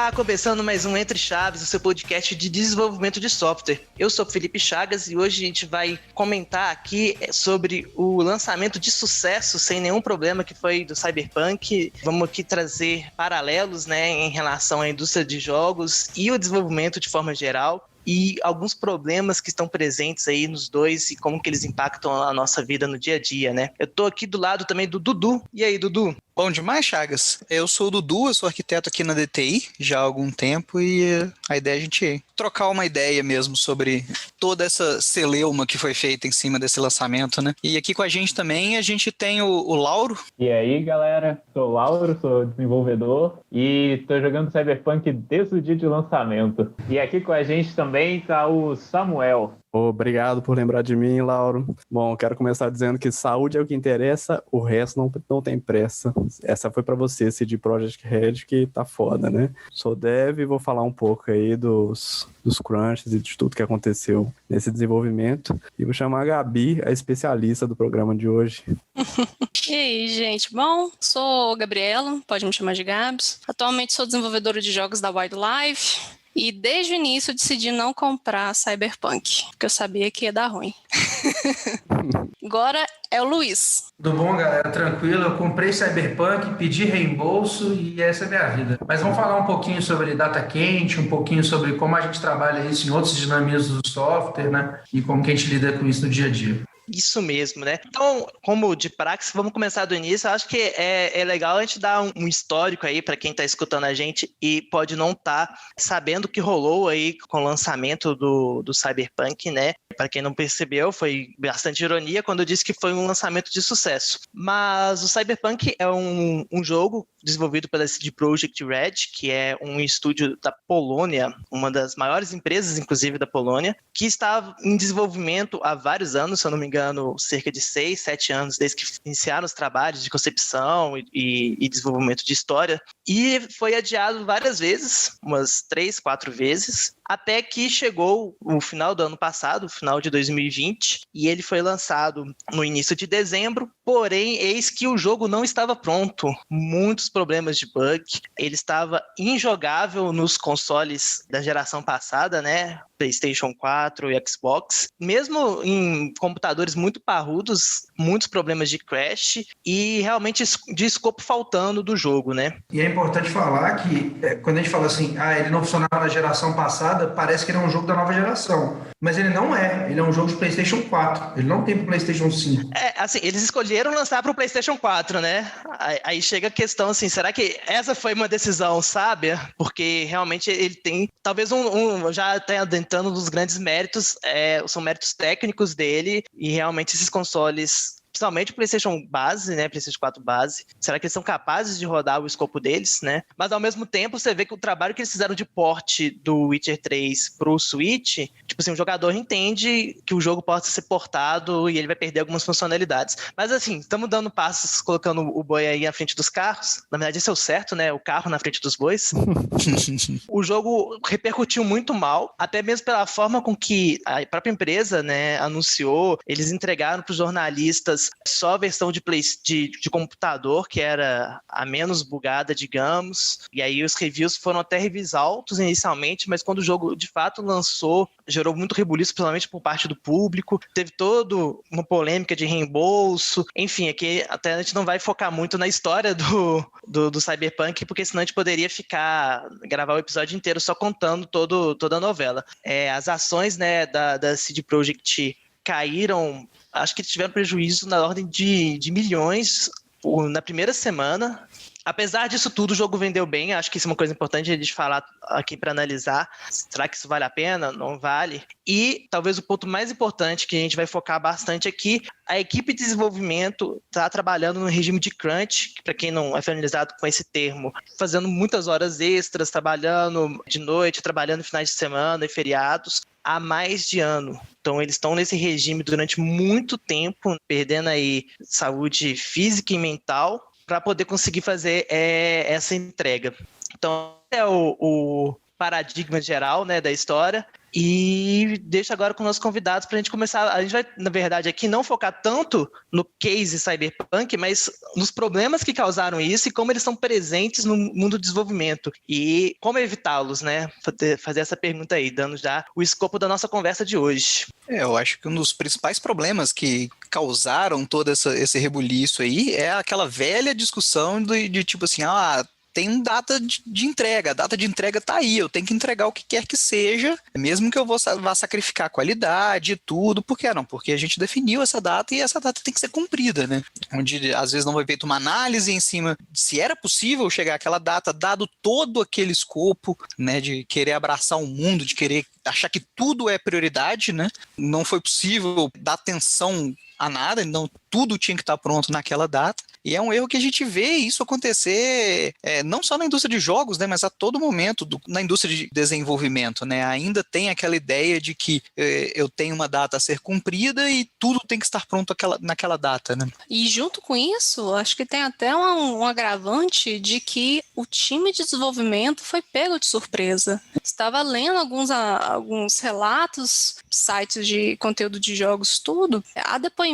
Olá, começando mais um Entre Chaves, o seu podcast de desenvolvimento de software. Eu sou Felipe Chagas e hoje a gente vai comentar aqui sobre o lançamento de sucesso, sem nenhum problema, que foi do Cyberpunk. Vamos aqui trazer paralelos, né, em relação à indústria de jogos e o desenvolvimento de forma geral, e alguns problemas que estão presentes aí nos dois e como que eles impactam a nossa vida no dia a dia, né? Eu tô aqui do lado também do Dudu. E aí, Dudu? Bom demais, Chagas. Eu sou o Dudu, eu sou arquiteto aqui na DTI já há algum tempo e a ideia é a gente trocar uma ideia mesmo sobre toda essa celeuma que foi feita em cima desse lançamento, né? E aqui com a gente também a gente tem o Lauro. E aí, galera, sou o Lauro, sou desenvolvedor e tô jogando Cyberpunk desde o dia de lançamento. E aqui com a gente também tá o Samuel. Obrigado por lembrar de mim, Lauro. Bom, quero começar dizendo que saúde é o que interessa, o resto não tem pressa. Essa foi pra você, CD Projekt Red, que tá foda, né? Sou dev e vou falar um pouco aí dos crunches e de tudo que aconteceu nesse desenvolvimento. E vou chamar a Gabi, a especialista do programa de hoje. E aí, gente? Bom, sou Gabriela, pode me chamar de Gabs. Atualmente sou desenvolvedora de jogos da Wildlife. E desde o início decidi não comprar Cyberpunk, porque eu sabia que ia dar ruim. Agora é o Luiz. Tudo bom, galera? Tranquilo? Eu comprei Cyberpunk, pedi reembolso e essa é a minha vida. Mas vamos falar um pouquinho sobre data quente, um pouquinho sobre como a gente trabalha isso em outros dinamismos do software, né? E como que a gente lida com isso no dia a dia. Isso mesmo, né? Então, como de praxe, vamos começar do início. Eu acho que é legal a gente dar um histórico aí para quem está escutando a gente e pode não estar sabendo o que rolou aí com o lançamento do Cyberpunk, né? Para quem não percebeu, foi bastante ironia quando eu disse que foi um lançamento de sucesso. Mas o Cyberpunk é um jogo desenvolvido pela CD Projekt Red, que é um estúdio da Polônia, uma das maiores empresas, inclusive, da Polônia, que está em desenvolvimento há vários anos, se eu não me engano, cerca de 6, 7 anos, desde que iniciaram os trabalhos de concepção e desenvolvimento de história, e foi adiado várias vezes, umas 3, 4 vezes, até que chegou o final do ano passado, o final de 2020, e ele foi lançado no início de dezembro, porém, eis que o jogo não estava pronto, muitos problemas de bug, ele estava injogável nos consoles da geração passada, né, PlayStation 4 e Xbox, mesmo em computadores muito parrudos, muitos problemas de crash e realmente de escopo faltando do jogo, né? E é importante falar que quando a gente fala assim, ele não funcionava na geração passada, parece que ele é um jogo da nova geração. Mas ele não é. Ele é um jogo de PlayStation 4. Ele não tem pro PlayStation 5. Assim, eles escolheram lançar pro PlayStation 4, né? Aí chega a questão assim, será que essa foi uma decisão sábia? Porque realmente ele tem, talvez já até adentrando nos grandes méritos, são méritos técnicos dele, e realmente esses consoles, principalmente o PlayStation base, né, PlayStation 4 base, será que eles são capazes de rodar o escopo deles, né? Mas ao mesmo tempo você vê que o trabalho que eles fizeram de porte do Witcher 3 pro Switch, tipo assim, o jogador entende que o jogo pode ser portado e ele vai perder algumas funcionalidades. Mas assim, estamos dando passos, colocando o boi aí à frente dos carros. Na verdade, isso é o certo, né? O carro na frente dos bois. O jogo repercutiu muito mal, até mesmo pela forma com que a própria empresa, né, anunciou. Eles entregaram para os jornalistas só a versão de computador, que era a menos bugada, digamos, e aí os reviews foram até reviews altos inicialmente, mas quando o jogo de fato lançou, gerou muito rebuliço, principalmente por parte do público, teve toda uma polêmica de reembolso, enfim, aqui até a gente não vai focar muito na história do Cyberpunk, porque senão a gente poderia gravar o episódio inteiro só contando toda a novela. As ações, né, da CD Projekt caíram, acho que tiveram prejuízo na ordem de milhões na primeira semana. Apesar disso tudo, o jogo vendeu bem. Acho que isso é uma coisa importante a gente falar aqui para analisar. Será que isso vale a pena? Não vale? E talvez o ponto mais importante que a gente vai focar bastante aqui, a equipe de desenvolvimento está trabalhando no regime de crunch, para quem não é familiarizado com esse termo, fazendo muitas horas extras, trabalhando de noite, trabalhando finais de semana e feriados, há mais de ano. Então eles estão nesse regime durante muito tempo, perdendo aí saúde física e mental, para poder conseguir fazer essa entrega. Então, é o paradigma geral, né, da história. E deixo agora com nossos convidados para a gente começar. A gente vai, na verdade, aqui não focar tanto no case Cyberpunk, mas nos problemas que causaram isso e como eles são presentes no mundo do desenvolvimento e como evitá-los, né? Fazer essa pergunta aí, dando já o escopo da nossa conversa de hoje. Eu acho que um dos principais problemas que causaram todo esse rebuliço aí é aquela velha discussão de tipo assim, tem data de entrega, a data de entrega tá aí, eu tenho que entregar o que quer que seja, mesmo que eu vá sacrificar a qualidade e tudo, por que não? Porque a gente definiu essa data e essa data tem que ser cumprida, né? Onde às vezes não foi feita uma análise em cima de se era possível chegar àquela data, dado todo aquele escopo, né, de querer abraçar o mundo, de querer achar que tudo é prioridade, né? Não foi possível dar atenção a nada, então tudo tinha que estar pronto naquela data, e é um erro que a gente vê isso acontecer não só na indústria de jogos, né, mas a todo momento na indústria de desenvolvimento, né, ainda tem aquela ideia de que eu tenho uma data a ser cumprida e tudo tem que estar pronto naquela data, né. E junto com isso, acho que tem até um agravante de que o time de desenvolvimento foi pego de surpresa. Estava lendo alguns relatos, sites de conteúdo de jogos, tudo, há depoimento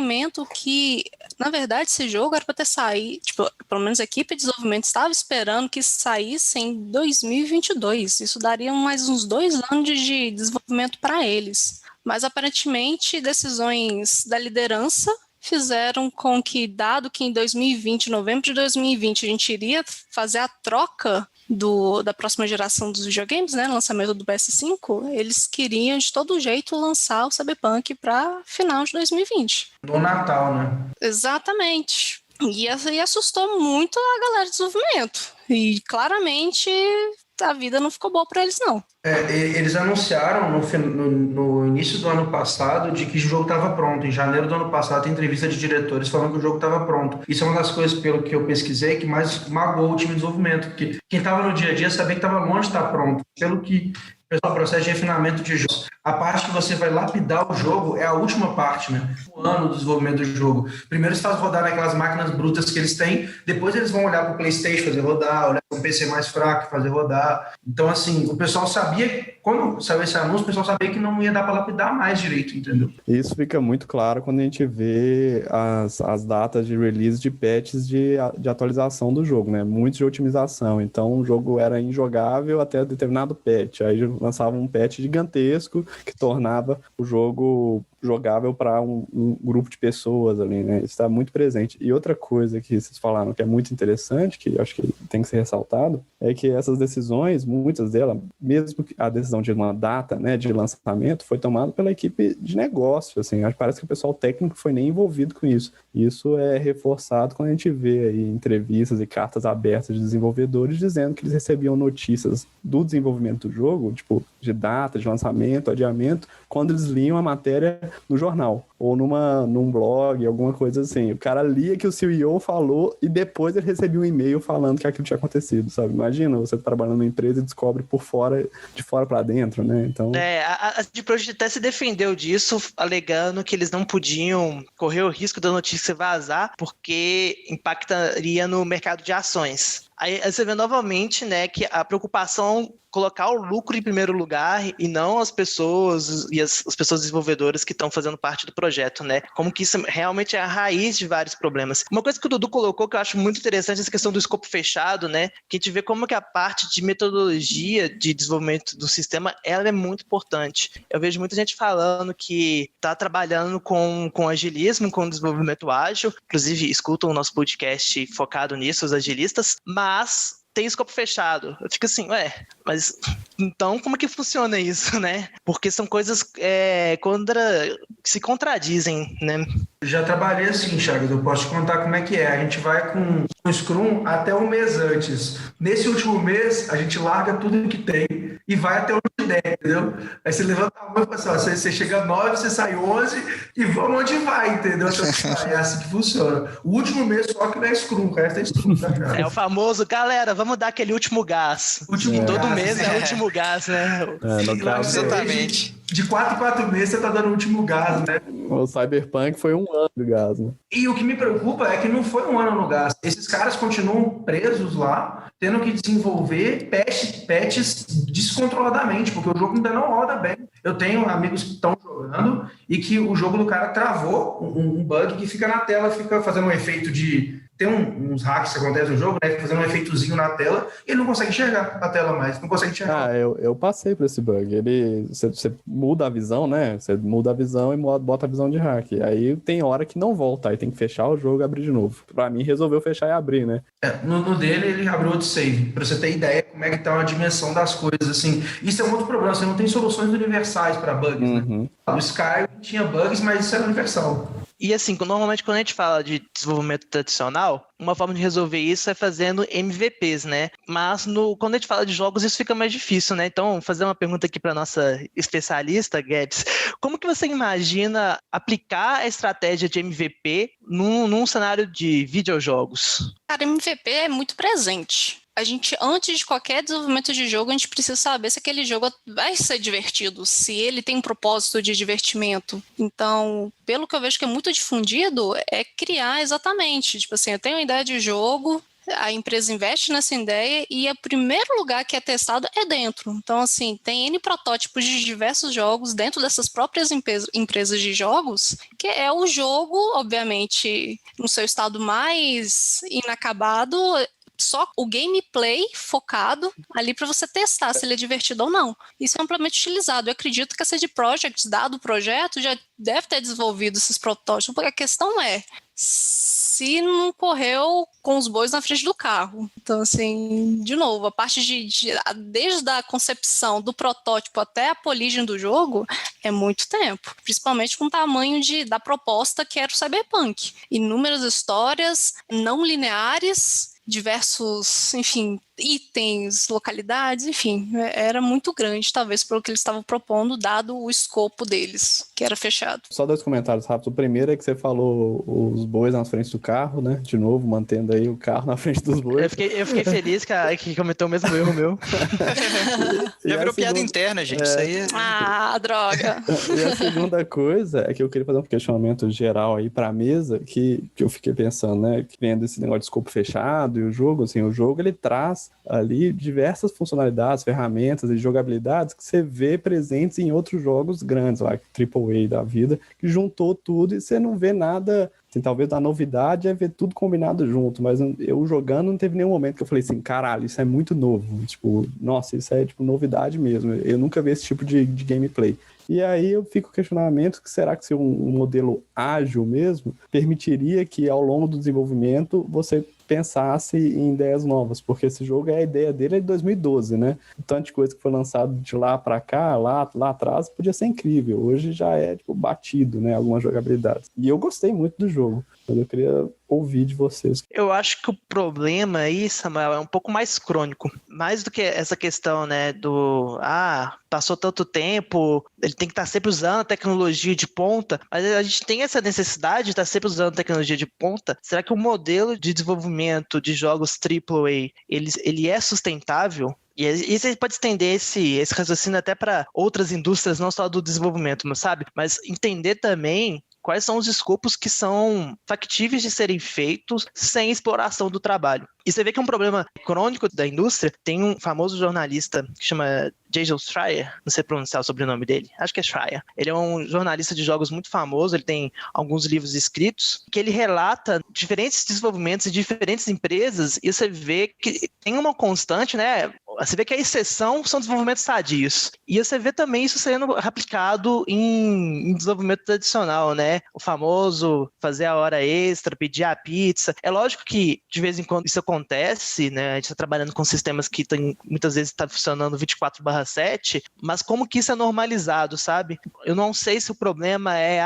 que, na verdade, esse jogo era para ter saído, pelo menos a equipe de desenvolvimento estava esperando que saísse em 2022. Isso daria mais uns 2 anos de desenvolvimento para eles. Mas, aparentemente, decisões da liderança fizeram com que, dado que em 2020, novembro de 2020, a gente iria fazer a troca da próxima geração dos videogames, né, lançamento do PS5, eles queriam de todo jeito lançar o Cyberpunk para final de 2020. No Natal, né? Exatamente. E assustou muito a galera de desenvolvimento. E claramente a vida não ficou boa para eles, não. Eles anunciaram no início do ano passado de que o jogo estava pronto. Em janeiro do ano passado tem entrevista de diretores falando que o jogo estava pronto. Isso é uma das coisas, pelo que eu pesquisei, que mais magoou o time de desenvolvimento, porque quem estava no dia a dia sabia que estava longe de estar pronto. Pelo que o processo de refinamento de jogos. A parte que você vai lapidar o jogo é a última parte, né? O ano do desenvolvimento do jogo. Primeiro você faz rodar naquelas máquinas brutas que eles têm, depois eles vão olhar para o PlayStation fazer rodar, olhar para um PC mais fraco fazer rodar. Então, assim, o pessoal sabia, quando saiu esse anúncio, o pessoal sabia que não ia dar para lapidar mais direito, entendeu? Isso fica muito claro quando a gente vê as datas de release de patches de atualização do jogo, né? Muitos de otimização. Então, o jogo era injogável até determinado patch. Aí lançava um patch gigantesco que tornava o jogo jogável para um grupo de pessoas ali, né? Isso está muito presente. E outra coisa que vocês falaram que é muito interessante, que eu acho que tem que ser ressaltado, é que essas decisões, muitas delas, mesmo que a decisão de uma data, né, de lançamento, foi tomada pela equipe de negócio, assim, parece que o pessoal técnico foi nem envolvido com isso. Isso é reforçado quando a gente vê aí entrevistas e cartas abertas de desenvolvedores dizendo que eles recebiam notícias do desenvolvimento do jogo, tipo, de data, de lançamento, adiamento, quando eles liam a matéria no jornal, ou num blog, alguma coisa assim. O cara lia que o CEO falou e depois ele recebia um e-mail falando que aquilo tinha acontecido, sabe? Imagina, você trabalhando numa empresa e descobre de fora para dentro, né? Então... A CD Projekt até se defendeu disso, alegando que eles não podiam correr o risco da notícia vazar, porque impactaria no mercado de ações. Aí você vê novamente, né, que a preocupação colocar o lucro em primeiro lugar e não as pessoas e as pessoas desenvolvedoras que estão fazendo parte do projeto, né? Como que isso realmente é a raiz de vários problemas. Uma coisa que o Dudu colocou que eu acho muito interessante é essa questão do escopo fechado, né? Que a gente vê como que a parte de metodologia de desenvolvimento do sistema, ela é muito importante. Eu vejo muita gente falando que está trabalhando com agilismo, com desenvolvimento ágil, inclusive escutam o nosso podcast focado nisso, os agilistas, mas tem escopo fechado. Eu fico assim, mas então como que funciona isso, né? Porque são coisas que se contradizem, né? Já trabalhei assim, Chagas, eu posso te contar como é que é. A gente vai com o Scrum até um mês antes. Nesse último mês, a gente larga tudo que tem e vai até onde der, entendeu? Aí você levanta a mão e fala assim, você chega 9, você sai 11 e vamos onde vai, entendeu? Então, é assim que funciona. O último mês só que não é Scrum, o resto é Scrum, tá, cara? É o famoso, galera, vamos dar aquele último gás. Todo mês é o último gás, né? No caso, exatamente. De 4 em 4 meses você tá dando o último gás, né? O Cyberpunk foi um ano de gás, né? E o que me preocupa é que não foi um ano no gás. Esses caras continuam presos lá, tendo que desenvolver patches descontroladamente, porque o jogo ainda não roda bem. Eu tenho amigos que estão jogando e que o jogo do cara travou um bug que fica na tela, fica fazendo um efeito de... Tem uns hacks que acontecem no jogo, né? Fazendo um efeitozinho na tela e ele não consegue enxergar a tela mais, não consegue enxergar. Eu passei por esse bug. Você muda a visão, né? Você muda a visão e bota a visão de hack. Aí tem hora que não volta, aí tem que fechar o jogo e abrir de novo. Pra mim, resolveu fechar e abrir, né? No dele, ele abriu outro save, pra você ter ideia como é que tá a dimensão das coisas, assim. Isso é um outro problema, você não tem soluções universais para bugs, né? O Sky tinha bugs, mas isso era universal. E assim, normalmente quando a gente fala de desenvolvimento tradicional, uma forma de resolver isso é fazendo MVPs, né? Mas quando a gente fala de jogos, isso fica mais difícil, né? Então, fazer uma pergunta aqui para nossa especialista, Gabs. Como que você imagina aplicar a estratégia de MVP num cenário de videojogos? Cara, MVP é muito presente. A gente, antes de qualquer desenvolvimento de jogo, a gente precisa saber se aquele jogo vai ser divertido, se ele tem um propósito de divertimento. Então, pelo que eu vejo que é muito difundido, é criar exatamente. Tipo assim, eu tenho uma ideia de jogo, a empresa investe nessa ideia e o primeiro lugar que é testado é dentro. Então, assim, tem N protótipos de diversos jogos dentro dessas próprias empresas de jogos, que é o jogo, obviamente, no seu estado mais inacabado, só o gameplay focado ali para você testar se ele é divertido ou não. Isso é amplamente utilizado. Eu acredito que a CD Projekt, dado o projeto, já deve ter desenvolvido esses protótipos, porque a questão é se não correu com os bois na frente do carro. Então, assim, de novo, a parte desde a concepção do protótipo até a polish do jogo é muito tempo, principalmente com o tamanho da proposta que era o Cyberpunk. Inúmeras histórias não lineares, diversos, enfim, itens, localidades, enfim, era muito grande, talvez, pelo que eles estavam propondo, dado o escopo deles, que era fechado. Só 2 comentários rápidos. O primeiro é que você falou os bois na frente do carro, né? De novo, mantendo aí o carro na frente dos bois. Eu fiquei feliz que cometeu o mesmo erro meu. Já virou piada interna, gente. Isso aí é... Ah, droga! E a segunda coisa é que eu queria fazer um questionamento geral aí pra mesa, que eu fiquei pensando, né? Que vendo esse negócio de escopo fechado e o jogo, assim, o jogo ele traz ali diversas funcionalidades, ferramentas e jogabilidades que você vê presentes em outros jogos grandes, lá, AAA da vida, que juntou tudo e você não vê nada, assim, talvez a novidade é ver tudo combinado junto, mas eu jogando não teve nenhum momento que eu falei assim, caralho, isso é muito novo, tipo, nossa, isso é tipo novidade mesmo, eu nunca vi esse tipo de gameplay. E aí eu fico com o questionamento que será que se um modelo ágil mesmo permitiria que ao longo do desenvolvimento você pensasse em ideias novas, porque esse jogo, a ideia dele é de 2012, né? O tanto de coisa que foi lançado de lá pra cá, lá atrás, podia ser incrível. Hoje já é, tipo, batido, né? Algumas jogabilidades. E eu gostei muito do jogo, mas eu queria ouvir de vocês. Eu acho que o problema aí, Samuel, é um pouco mais crônico. Mais do que essa questão, né, passou tanto tempo, ele tem que estar sempre usando a tecnologia de ponta, mas a gente tem essa necessidade de estar sempre usando a tecnologia de ponta. Será que o modelo de desenvolvimento de jogos AAA, ele é sustentável? E você pode estender esse raciocínio até para outras indústrias, não só do desenvolvimento, sabe? Mas entender também quais são os escopos que são factíveis de serem feitos sem exploração do trabalho. E você vê que é um problema crônico da indústria. Tem um famoso jornalista que chama Jason Schreier, não sei pronunciar o sobrenome dele, acho que é Schreier. Ele é um jornalista de jogos muito famoso, ele tem alguns livros escritos, que ele relata diferentes desenvolvimentos de diferentes empresas, e você vê que tem uma constante, né? Você vê que a exceção são desenvolvimentos sadios. E você vê também isso sendo replicado em desenvolvimento tradicional, né? O famoso fazer a hora extra, pedir a pizza. É lógico que, de vez em quando, isso acontece, né? A gente está trabalhando com sistemas que muitas vezes está funcionando 24/7, mas como que isso é normalizado, sabe? Eu não sei se o problema é,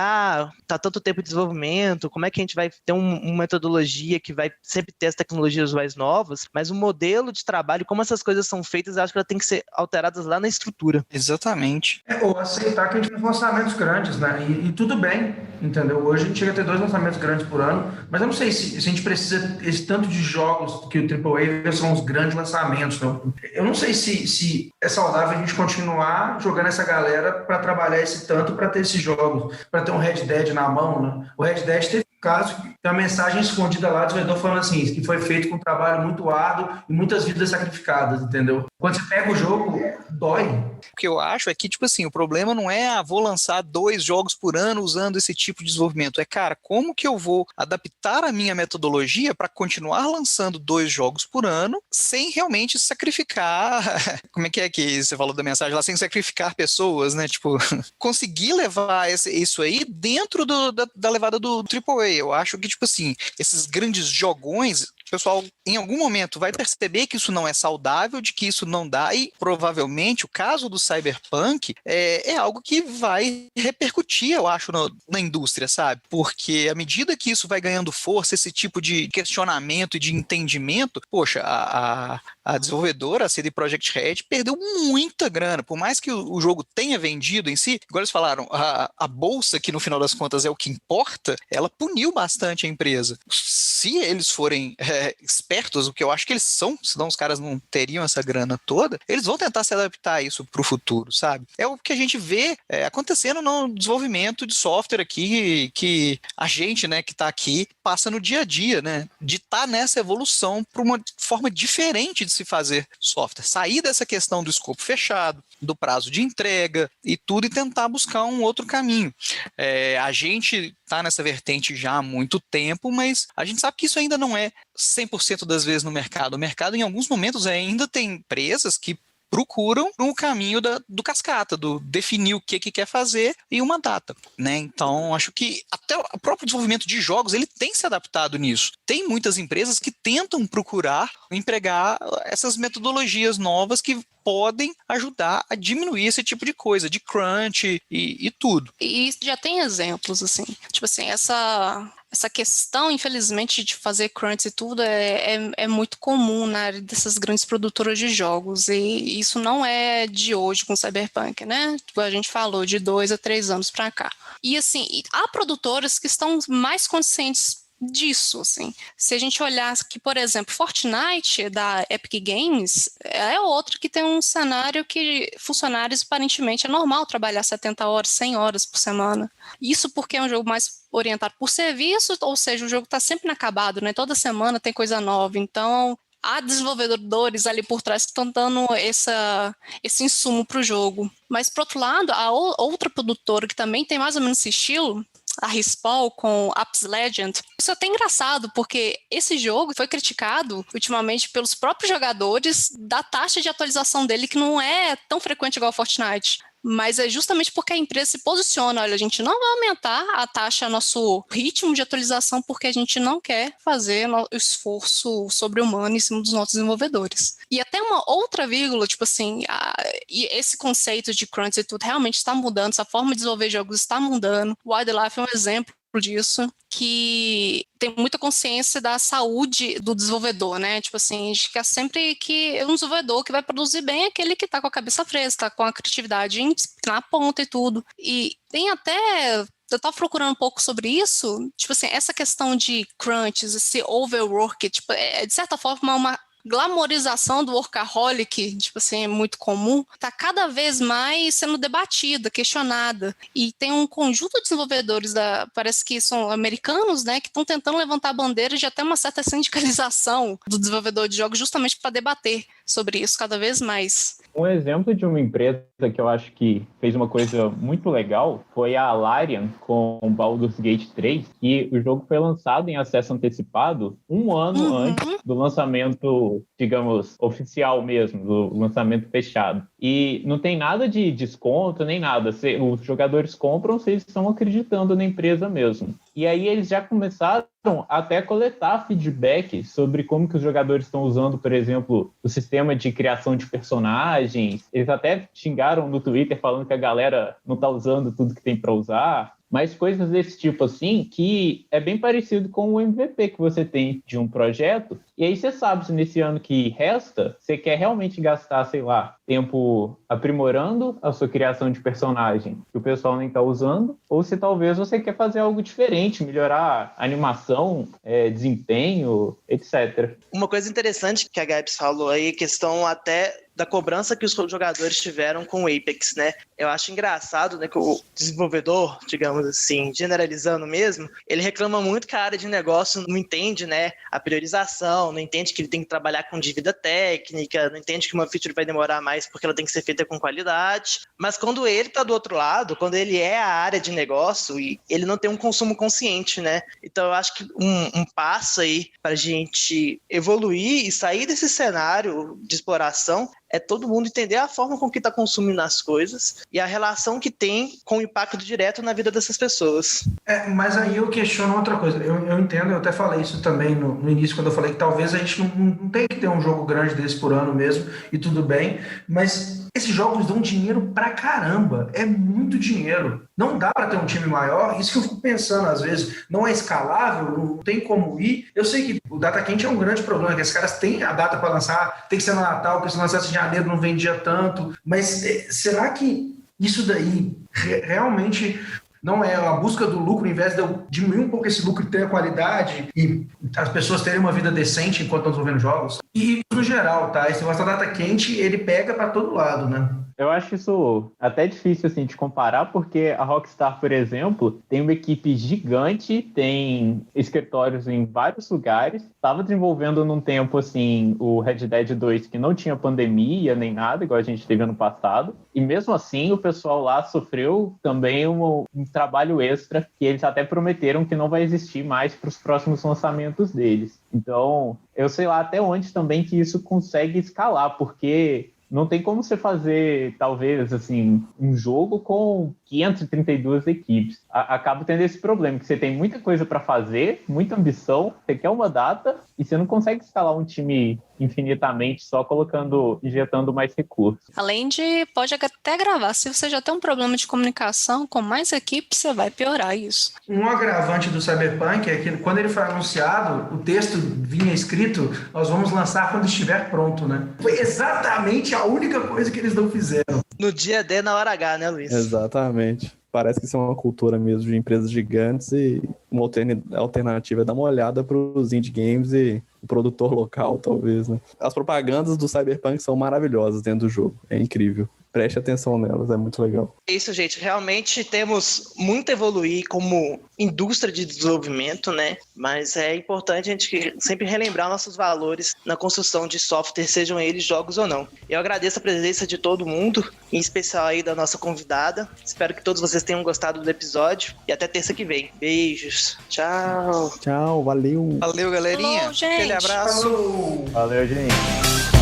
tá tanto tempo de desenvolvimento, como é que a gente vai ter uma metodologia que vai sempre ter as tecnologias mais novas, mas o modelo de trabalho, como essas coisas são são feitas, eu acho que elas têm que ser alteradas lá na estrutura. Exatamente. Ou aceitar que a gente tem lançamentos grandes, né? E tudo bem, entendeu? Hoje a gente chega a ter 2 lançamentos grandes por ano, mas eu não sei se a gente precisa esse tanto de jogos que o AAA são os grandes lançamentos. Não? Eu não sei se é saudável a gente continuar jogando essa galera para trabalhar esse tanto para ter esses jogos, para ter um Red Dead na mão, né? O Red Dead teve um caso, tem uma mensagem escondida lá do desenvolvedor falando assim, que foi feito com um trabalho muito árduo e muitas vidas sacrificadas, entendeu? Quando você pega o jogo, dói. O que eu acho é que, tipo assim, o problema não é, vou lançar 2 jogos por ano usando esse tipo de desenvolvimento. É, cara, como que eu vou adaptar a minha metodologia para continuar lançando 2 jogos por ano sem realmente sacrificar, como é que você falou da mensagem lá, sem sacrificar pessoas, né? Tipo, conseguir levar isso aí dentro da levada do AAA. Eu acho que, tipo assim, esses grandes jogões, o pessoal em algum momento vai perceber que isso não é saudável, de que isso não dá, e provavelmente o caso do Cyberpunk é algo que vai repercutir, eu acho, na indústria, sabe? Porque à medida que isso vai ganhando força, esse tipo de questionamento e de entendimento, poxa, a desenvolvedora, a CD Projekt Red, perdeu muita grana, por mais que o jogo tenha vendido em si, igual eles falaram, a bolsa, que no final das contas é o que importa, ela puniu bastante a empresa. Se eles forem espertos, o que eu acho que eles são, senão os caras não teriam essa grana toda, eles vão tentar se adaptar a isso pro futuro, sabe? É o que a gente vê acontecendo no desenvolvimento de software aqui, que a gente, né, que tá aqui, passa no dia a dia, né? De estar nessa evolução para uma forma diferente de se fazer software. Sair dessa questão do escopo fechado, do prazo de entrega e tudo, e tentar buscar um outro caminho. A gente tá nessa vertente já há muito tempo, mas a gente sabe que isso ainda não é 100% das vezes no mercado. O mercado, em alguns momentos, ainda tem empresas que procuram o caminho do cascata, do definir o que quer fazer e uma data, né? Então, acho que até o próprio desenvolvimento de jogos, ele tem se adaptado nisso. Tem muitas empresas que tentam procurar empregar essas metodologias novas que podem ajudar a diminuir esse tipo de coisa, de crunch e tudo. E já tem exemplos, assim, tipo assim, essa questão, infelizmente, de fazer crunch e tudo é muito comum na área dessas grandes produtoras de jogos, e isso não é de hoje com o Cyberpunk, né? Tipo, a gente falou de 2 a 3 anos para cá. E assim, há produtoras que estão mais conscientes disso, assim. Se a gente olhar aqui, por exemplo, Fortnite, da Epic Games, é outro que tem um cenário que funcionários, aparentemente, é normal trabalhar 70 horas, 100 horas por semana. Isso porque é um jogo mais orientado por serviço, ou seja, o jogo está sempre inacabado, né? Toda semana tem coisa nova, então há desenvolvedores ali por trás que estão dando esse insumo para o jogo. Mas, por outro lado, a outra produtora que também tem mais ou menos esse estilo, a Respawn com Apex Legends. Isso é até engraçado, porque esse jogo foi criticado ultimamente pelos próprios jogadores da taxa de atualização dele, que não é tão frequente igual o Fortnite. Mas é justamente porque a empresa se posiciona, olha, a gente não vai aumentar a taxa, nosso ritmo de atualização, porque a gente não quer fazer o esforço sobre-humano em cima dos nossos desenvolvedores. E até uma outra vírgula, tipo assim, e esse conceito de crunch e tudo realmente está mudando, essa forma de desenvolver jogos está mudando. O Wildlife é um exemplo disso, que tem muita consciência da saúde do desenvolvedor, né? Tipo assim, a gente quer sempre que um desenvolvedor que vai produzir bem é aquele que tá com a cabeça fresca, tá com a criatividade na ponta e tudo. E tem até... Eu tava procurando um pouco sobre isso, tipo assim, essa questão de crunches, esse overwork, tipo, de certa forma uma glamorização do workaholic, tipo assim, é muito comum, está cada vez mais sendo debatida, questionada. E tem um conjunto de desenvolvedores, parece que são americanos, né, que estão tentando levantar a bandeira de até uma certa sindicalização do desenvolvedor de jogos, justamente para debater sobre isso cada vez mais. Um exemplo de uma empresa que eu acho que fez uma coisa muito legal foi a Larian com Baldur's Gate 3, e o jogo foi lançado em acesso antecipado um ano antes do lançamento, digamos, oficial mesmo, do lançamento fechado. E não tem nada de desconto, nem nada. Os jogadores compram se eles estão acreditando na empresa mesmo. E aí eles já começaram até coletar feedback sobre como que os jogadores estão usando, por exemplo, o sistema de criação de personagens. Eles até xingaram no Twitter falando que a galera não está usando tudo que tem para usar. mas coisas desse tipo assim, que é bem parecido com o MVP que você tem de um projeto, e aí você sabe se nesse ano que resta, você quer realmente gastar, sei lá, tempo aprimorando a sua criação de personagem que o pessoal nem tá usando, ou se talvez você quer fazer algo diferente, melhorar a animação, desempenho, etc. Uma coisa interessante que a Gabs falou aí, questão até da cobrança que os jogadores tiveram com o Apex, né? Eu acho engraçado, né, que o desenvolvedor, digamos assim, generalizando mesmo, ele reclama muito que a área de negócio não entende, né, a priorização, não entende que ele tem que trabalhar com dívida técnica, não entende que uma feature vai demorar mais porque ela tem que ser feita com qualidade. Mas quando ele tá do outro lado, quando ele é a área de negócio, e ele não tem um consumo consciente, né? Então eu acho que um passo aí pra gente evoluir e sair desse cenário de exploração é todo mundo entender a forma com que está consumindo as coisas e a relação que tem com o impacto direto na vida dessas pessoas. Mas aí eu questiono outra coisa. Eu entendo, eu até falei isso também no início, quando eu falei que talvez a gente não tem que ter um jogo grande desse por ano mesmo, e tudo bem, mas esses jogos dão dinheiro pra caramba. É muito dinheiro. Não dá para ter um time maior. Isso que eu fico pensando às vezes. Não é escalável, não tem como ir. Eu sei que o data quente é um grande problema, que os caras têm a data para lançar, tem que ser no Natal, porque se lançasse em janeiro não vendia tanto. Mas será que isso daí realmente não é a busca do lucro, em vez de eu diminuir um pouco esse lucro e ter a qualidade e as pessoas terem uma vida decente enquanto estão desenvolvendo jogos? E no geral, tá? Esse negócio da data quente, ele pega para todo lado, né? Eu acho isso até difícil assim, de comparar, porque a Rockstar, por exemplo, tem uma equipe gigante, tem escritórios em vários lugares, estava desenvolvendo num tempo assim, o Red Dead 2, que não tinha pandemia nem nada, igual a gente teve ano passado, e mesmo assim o pessoal lá sofreu também um trabalho extra, que eles até prometeram que não vai existir mais para os próximos lançamentos deles. Então, eu sei lá até onde também que isso consegue escalar, porque não tem como você fazer, talvez, assim, um jogo com 532 equipes. Acaba tendo esse problema, que você tem muita coisa para fazer, muita ambição, você quer uma data e você não consegue escalar um time infinitamente só injetando mais recursos. Além de, pode até gravar, se você já tem um problema de comunicação com mais equipes, você vai piorar isso. Um agravante do Cyberpunk é que quando ele foi anunciado, o texto vinha escrito, nós vamos lançar quando estiver pronto, né? Foi exatamente a única coisa que eles não fizeram. No dia D, na hora H, né, Luiz? Exatamente. Parece que isso é uma cultura mesmo de empresas gigantes e uma alternativa é dar uma olhada para os indie games e o produtor local, talvez, né? As propagandas do Cyberpunk são maravilhosas dentro do jogo. É incrível. Preste atenção nelas, é muito legal. É isso, gente. Realmente temos muito a evoluir como indústria de desenvolvimento, né? Mas é importante a gente sempre relembrar nossos valores na construção de software, sejam eles jogos ou não. Eu agradeço a presença de todo mundo, em especial aí da nossa convidada. Espero que todos vocês tenham gostado do episódio e até terça que vem. Beijos. Tchau. Tchau, valeu. Valeu, galerinha. Falou, gente. Aquele abraço. Falou. Valeu, gente.